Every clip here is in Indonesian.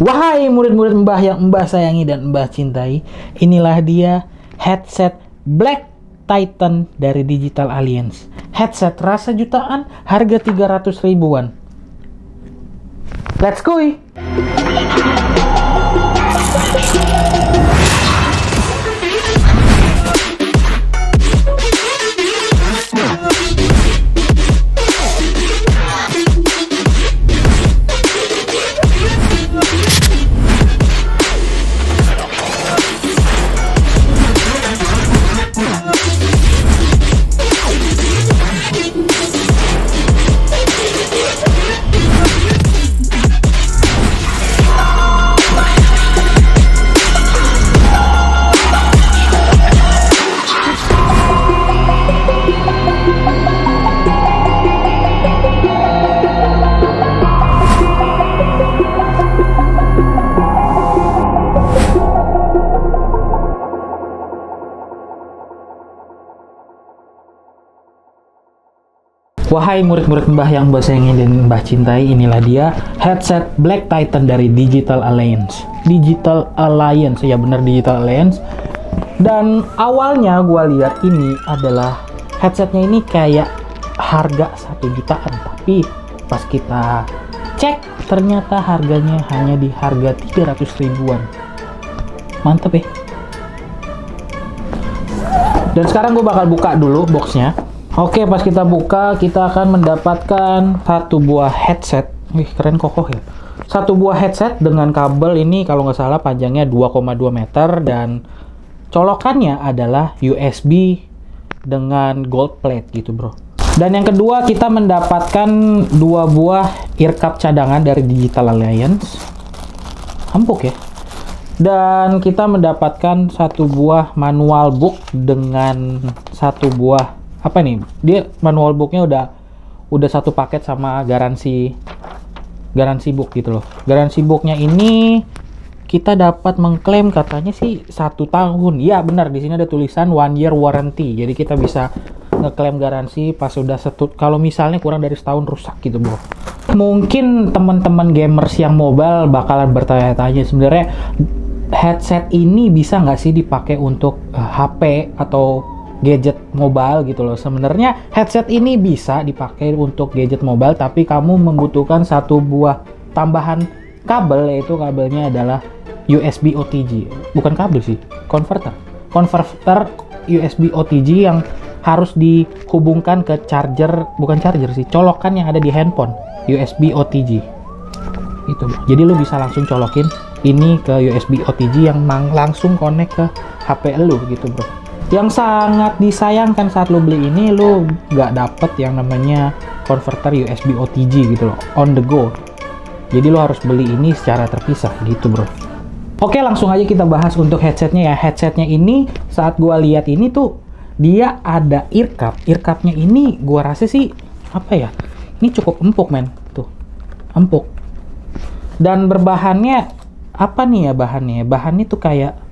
Wahai murid-murid Mbah yang Mbah sayangi dan Mbah cintai, inilah dia headset Black Titan dari Digital Alliance. Headset rasa jutaan, harga 300 ribuan. Let's go! Wahai murid-murid Mbah yang Mbah sayangi dan Mbah cintai, inilah dia headset Black Titan dari Digital Alliance. Digital Alliance, ya benar, Digital Alliance. Dan awalnya gue lihat ini adalah headsetnya ini kayak harga 1 jutaan, tapi pas kita cek ternyata harganya hanya di harga 300 ribuan. Mantep ya. Dan sekarang gue bakal buka dulu boxnya. Oke, pas kita buka, kita akan mendapatkan satu buah headset. Wih, keren kokoh ya. Satu buah headset dengan kabel ini kalau nggak salah panjangnya 2,2 meter dan colokannya adalah USB dengan gold plate gitu, bro. Dan yang kedua, kita mendapatkan 2 buah earcup cadangan dari Digital Alliance. Empuk ya. Dan kita mendapatkan 1 buah manual book dengan 1 buah apa nih, dia manual booknya udah satu paket sama garansi book gitu loh. Garansi booknya ini kita dapat mengklaim katanya sih 1 tahun. Ya benar, di sini ada tulisan 1 year warranty, jadi kita bisa ngeklaim garansi pas udah kalau misalnya kurang dari setahun rusak gitu, bro. Mungkin teman-teman gamers yang mobile bakalan bertanya-tanya, sebenarnya headset ini bisa nggak sih dipakai untuk HP atau gadget mobile gitu loh. Sebenarnya headset ini bisa dipakai untuk gadget mobile, tapi kamu membutuhkan 1 buah tambahan kabel, yaitu kabelnya adalah USB OTG. Bukan kabel sih, converter USB OTG yang harus dihubungkan ke charger, bukan charger sih, colokan yang ada di handphone, USB OTG itu. Jadi lu bisa langsung colokin ini ke USB OTG yang langsung connect ke HP lu gitu, bro. Yang sangat disayangkan saat lo beli ini, lo nggak dapet yang namanya converter USB OTG gitu loh, on the go. Jadi lo harus beli ini secara terpisah gitu, bro. Oke, langsung aja kita bahas untuk headsetnya ya. Headsetnya ini saat gua lihat ini tuh dia ada earcup. Earcupnya ini gua rasa sih apa ya? Ini cukup empuk, men. Tuh, empuk. Dan berbahannya apa nih ya bahannya? Bahannya tuh kayak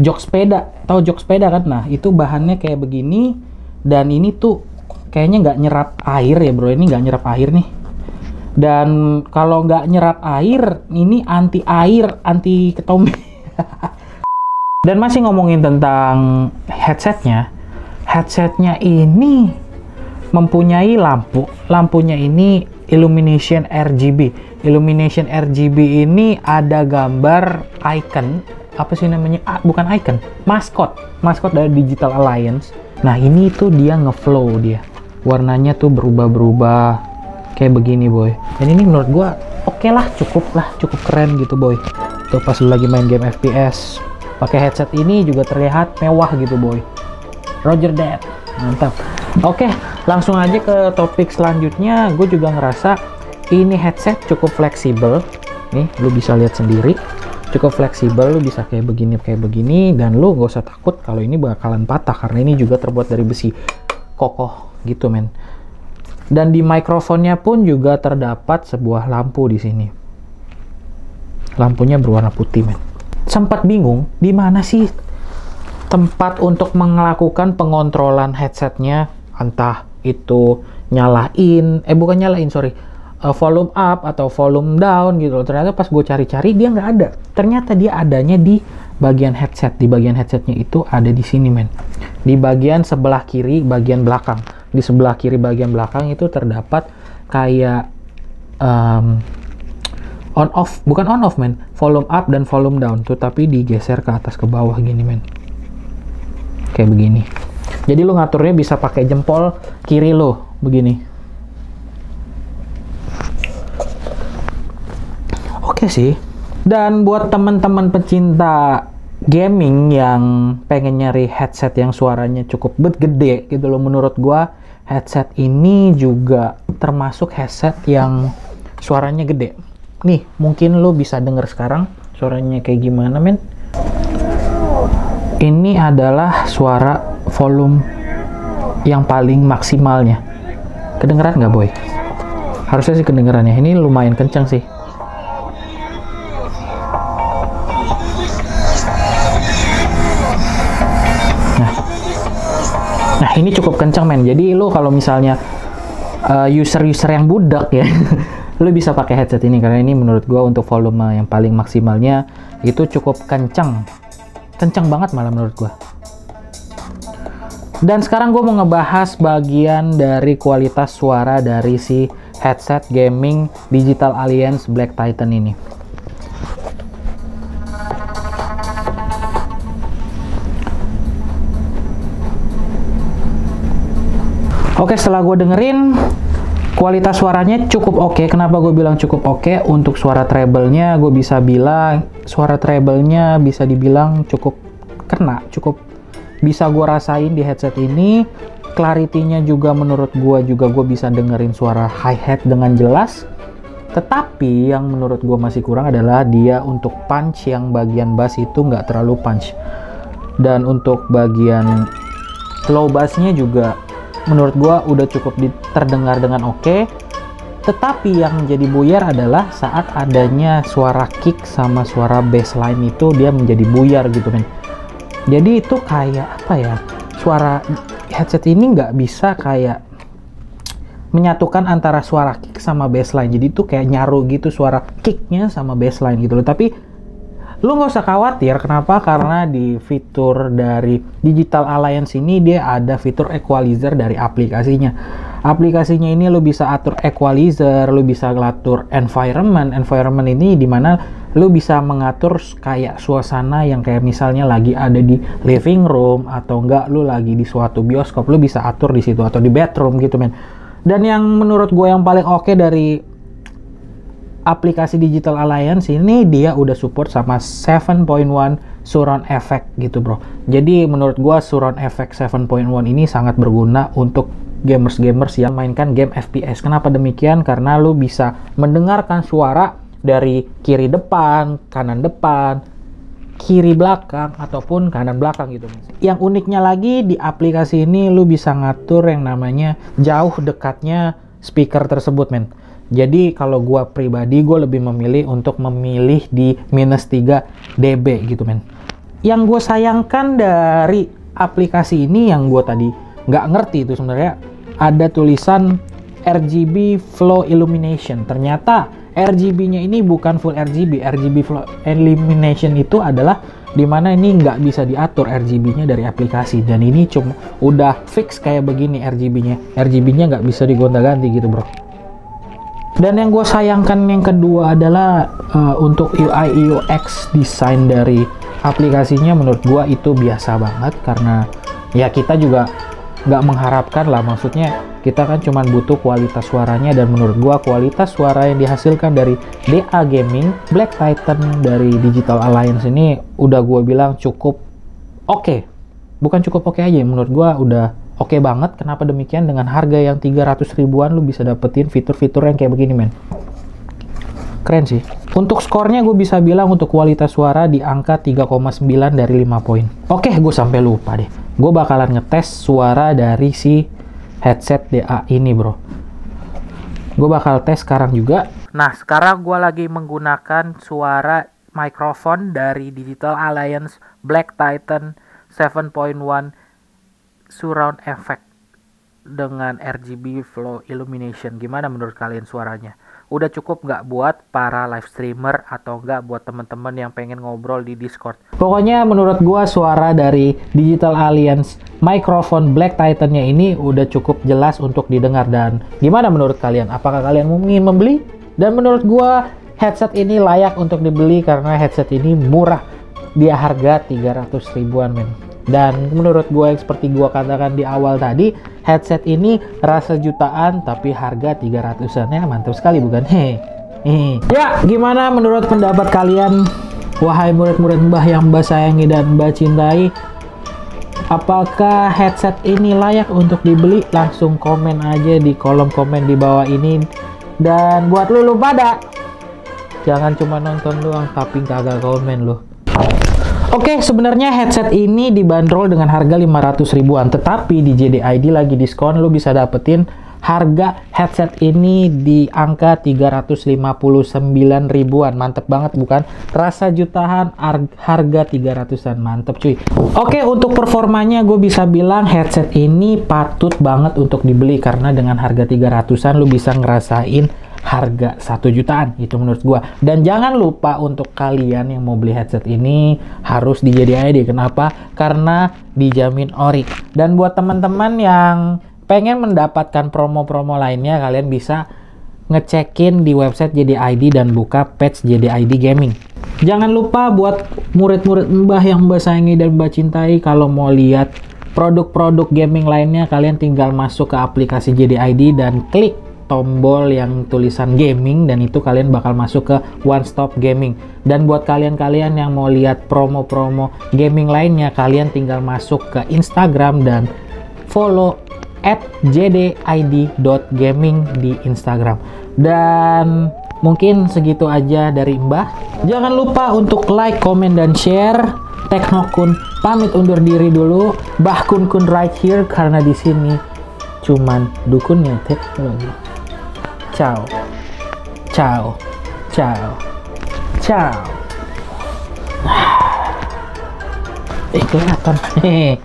jok sepeda, tahu jok sepeda kan? Nah, itu bahannya kayak begini, dan ini tuh kayaknya nggak nyerap air ya, bro. Ini nggak nyerap air nih. Dan kalau nggak nyerap air, ini anti air, anti ketombe. Dan masih ngomongin tentang headsetnya, headsetnya ini mempunyai lampu. Lampunya ini illumination RGB. Illumination RGB ini ada gambar icon, apa sih namanya? Bukan icon, maskot dari Digital Alliance. Nah, ini tuh dia ngeflow, dia warnanya tuh berubah-berubah kayak begini, boy. Dan ini menurut gua oke lah, cukup keren gitu, boy. Tuh pas lu lagi main game FPS pakai headset ini juga terlihat mewah gitu, boy. Roger that, mantap. Oke, langsung aja ke topik selanjutnya. Gue juga ngerasa ini headset cukup fleksibel. Nih, lu bisa lihat sendiri. Cukup fleksibel, lu bisa kayak begini, dan lu gak usah takut kalau ini bakalan patah, karena ini juga terbuat dari besi kokoh gitu, men. Dan di mikrofonnya pun juga terdapat sebuah lampu di sini. Lampunya berwarna putih, men. Sempat bingung di mana sih tempat untuk melakukan pengontrolan headsetnya, entah itu bukan nyalain, sorry, volume up atau volume down gitu loh. Ternyata pas gue cari-cari dia nggak ada. Ternyata dia adanya di bagian headset. Di bagian headsetnya itu ada di sini men. Di bagian sebelah kiri bagian belakang. Di sebelah kiri bagian belakang itu terdapat kayak on off, bukan on off men, volume up dan volume down tuh, tapi digeser ke atas ke bawah gini men. Kayak begini. Jadi lo ngaturnya bisa pakai jempol kiri lo begini. Oke sih. Dan buat teman-teman pecinta gaming yang pengen nyari headset yang suaranya cukup gede gitu loh, menurut gua headset ini juga termasuk headset yang suaranya gede. Nih, mungkin lo bisa denger sekarang suaranya kayak gimana men. Ini adalah suara volume yang paling maksimalnya. Kedengeran nggak boy? Harusnya sih kedengerannya. Ini lumayan kenceng sih. Nah ini cukup kencang men. Jadi lo kalau misalnya user-user yang budak ya, lo bisa pakai headset ini karena ini menurut gua untuk volume yang paling maksimalnya itu cukup kencang banget malah menurut gua. Dan sekarang gue mau ngebahas bagian dari kualitas suara dari si headset gaming Digital Alliance Black Titan ini. Oke, setelah gue dengerin, kualitas suaranya cukup oke. Kenapa gue bilang cukup oke? Untuk suara treble-nya, gue bisa bilang suara treble-nya bisa dibilang cukup kena, cukup bisa gue rasain di headset ini. Clarity-nya juga menurut gue bisa dengerin suara hi-hat dengan jelas. Tetapi yang menurut gue masih kurang adalah dia untuk punch yang bagian bass itu nggak terlalu punch. Dan untuk bagian low bass-nya juga menurut gua udah cukup terdengar dengan oke. Tetapi yang menjadi buyar adalah saat adanya suara kick sama suara bassline itu dia menjadi buyar gitu men. Jadi itu kayak apa ya, suara headset ini nggak bisa kayak menyatukan antara suara kick sama bassline. Jadi itu kayak nyaru gitu suara kicknya sama bassline gitu loh. Tapi lu nggak usah khawatir, kenapa? Karena di fitur dari Digital Alliance ini dia ada fitur equalizer dari aplikasinya. Aplikasinya ini lu bisa atur equalizer, lu bisa ngatur environment. Environment ini dimana lu bisa mengatur kayak suasana yang kayak misalnya lagi ada di living room atau enggak lu lagi di suatu bioskop, lu bisa atur di situ atau di bedroom gitu men. Dan yang menurut gue yang paling oke dari aplikasi Digital Alliance ini dia udah support sama 7.1 surround effect gitu bro. Jadi menurut gua surround effect 7.1 ini sangat berguna untuk gamers-gamers yang mainkan game FPS. Kenapa demikian? Karena lu bisa mendengarkan suara dari kiri depan, kanan depan, kiri belakang ataupun kanan belakang gitu. Yang uniknya lagi di aplikasi ini lu bisa ngatur yang namanya jauh dekatnya speaker tersebut men. Jadi kalau gua pribadi gue lebih memilih untuk memilih di -3 dB gitu men. Yang gue sayangkan dari aplikasi ini yang gue tadi nggak ngerti itu sebenarnya ada tulisan RGB Flow Illumination. Ternyata RGB-nya ini bukan full RGB. RGB Flow Illumination itu adalah dimana ini nggak bisa diatur RGB-nya dari aplikasi. Dan ini cuma udah fix kayak begini RGB-nya. RGB-nya nggak bisa digonta-ganti gitu bro. Dan yang gue sayangkan yang kedua adalah untuk UI UX desain dari aplikasinya menurut gue itu biasa banget. Karena ya kita juga nggak mengharapkan lah, maksudnya kita kan cuma butuh kualitas suaranya. Dan menurut gue kualitas suara yang dihasilkan dari DA Gaming Black Titan dari Digital Alliance ini udah gue bilang cukup oke. Bukan cukup oke aja, menurut gue udah oke banget. Kenapa demikian? Dengan harga yang 300 ribuan lu bisa dapetin fitur-fitur yang kayak begini men. Keren sih. Untuk skornya gue bisa bilang untuk kualitas suara di angka 3,9 dari 5 poin. Oke, gue sampai lupa deh. Gue bakalan ngetes suara dari si headset DA ini bro. Gue bakal tes sekarang juga. Nah, sekarang gue lagi menggunakan suara mikrofon dari Digital Alliance Black Titan 7.1 surround effect dengan RGB Flow Illumination. Gimana menurut kalian suaranya? udah cukup nggak buat para live streamer atau nggak buat teman-teman yang pengen ngobrol di Discord. Pokoknya menurut gua suara dari Digital Alliance microphone Black Titan-nya ini udah cukup jelas untuk didengar. Dan gimana menurut kalian? Apakah kalian ingin membeli? Dan menurut gua headset ini layak untuk dibeli karena headset ini murah. Dia harga 300 ribuan men. Dan menurut gue seperti gue katakan di awal tadi, headset ini rasa jutaan tapi harga 300-an. Ya mantap sekali bukan? Hehehe. Ya gimana menurut pendapat kalian, wahai murid-murid Mbah yang Mbah sayangi dan Mbah cintai? Apakah headset ini layak untuk dibeli? Langsung komen aja di kolom komen di bawah ini. Dan buat lu pada, jangan cuma nonton doang tapi kagak komen lu. Oke, sebenarnya headset ini dibanderol dengan harga 500 ribuan, tetapi di JD ID lagi diskon, lu bisa dapetin harga headset ini di angka 359 ribuan. Mantep banget bukan? Rasa jutaan, harga 300-an. Mantep cuy. Oke, untuk performanya gue bisa bilang headset ini patut banget untuk dibeli karena dengan harga 300-an lu bisa ngerasain harga 1 jutaan, itu menurut gua. Dan jangan lupa untuk kalian yang mau beli headset ini harus di JD ID. Kenapa? Karena dijamin ori. Dan buat teman-teman yang pengen mendapatkan promo-promo lainnya, kalian bisa ngecekin di website JD ID dan buka page JD ID Gaming. Jangan lupa buat murid-murid Mbah yang Mbah sayangi dan Mbah cintai, kalau mau lihat produk-produk gaming lainnya, kalian tinggal masuk ke aplikasi JD ID dan klik tombol yang tulisan gaming, dan itu kalian bakal masuk ke One Stop Gaming. Dan buat kalian-kalian yang mau lihat promo-promo gaming lainnya, kalian tinggal masuk ke Instagram dan follow @jdid.gaming di Instagram. Dan mungkin segitu aja dari Mbah. Jangan lupa untuk like, comment, dan share. Teknokun pamit undur diri dulu. Mbah Kun right here, karena di sini cuman dukunnya teknologi. Ciao, ciao, ciao, ciao. Kelihatan. Hehehe.